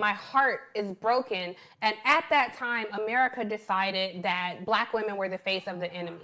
My heart is broken. And at that time, America decided that black women were the face of the enemy.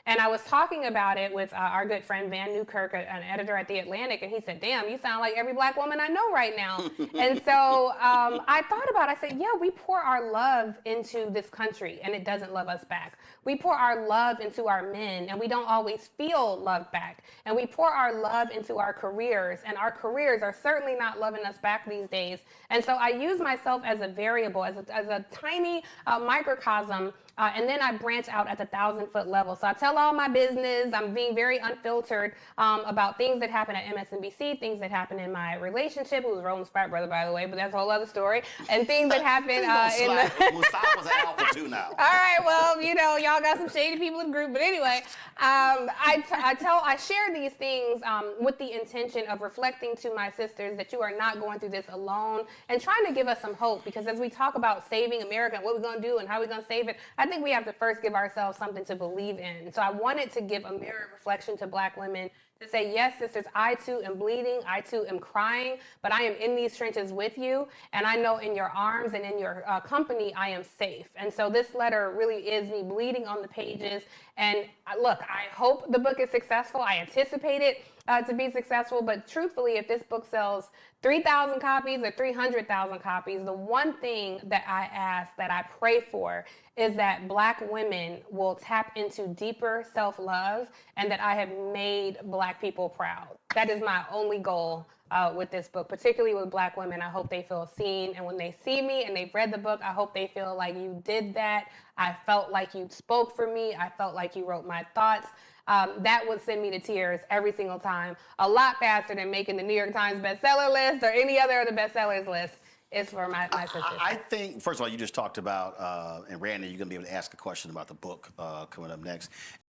And I was talking about it with our good friend Van Newkirk, an editor at The Atlantic, and he said, damn, you sound like every black woman I know right now. And so I thought about it. I said, yeah, we pour our love into this country, and it doesn't love us back. We pour our love into our men, and we don't always feel love back. And we pour our love into our careers, and our careers are certainly not loving us back these days. And so I use myself as a variable, as a tiny microcosm, and then I branch out at the 1,000-foot level. So I tell all my business. I'm being very unfiltered about things that happen at MSNBC, things that happen in my relationship. It was Roland's frat brother, by the way, but that's a whole other story. And things that happen in the... Mustafa's an alpha too now. All right, well, you know, y'all got some shady people in the group. But anyway, I share these things with the intention of reflecting to my sisters that you are not going through this alone and trying to give us some hope. Because as we talk about saving America and what we're going to do and how we're going to save it, I think we have to first give ourselves something to believe in. So I wanted to give a mirror reflection to black women to say, yes, sisters, I too am bleeding, I too am crying, but I am in these trenches with you, and I know in your arms and in your company, I am safe. And so this letter really is me bleeding on the pages. And look, I hope the book is successful. I anticipate it to be successful, but truthfully, if this book sells 3,000 copies or 300,000 copies, the one thing that I ask, that I pray for, is that black women will tap into deeper self-love and that I have made black people proud. That is my only goal with this book, particularly with black women. I hope they feel seen, and when they see me and they've read the book, I hope they feel like you did that. I felt like you spoke for me. I felt like you wrote my thoughts. That would send me to tears every single time, a lot faster than making the New York Times bestseller list or any other of the bestsellers list. Is for my sisters. I think, first of all, you just talked about, and Randy, you're going to be able to ask a question about the book coming up next.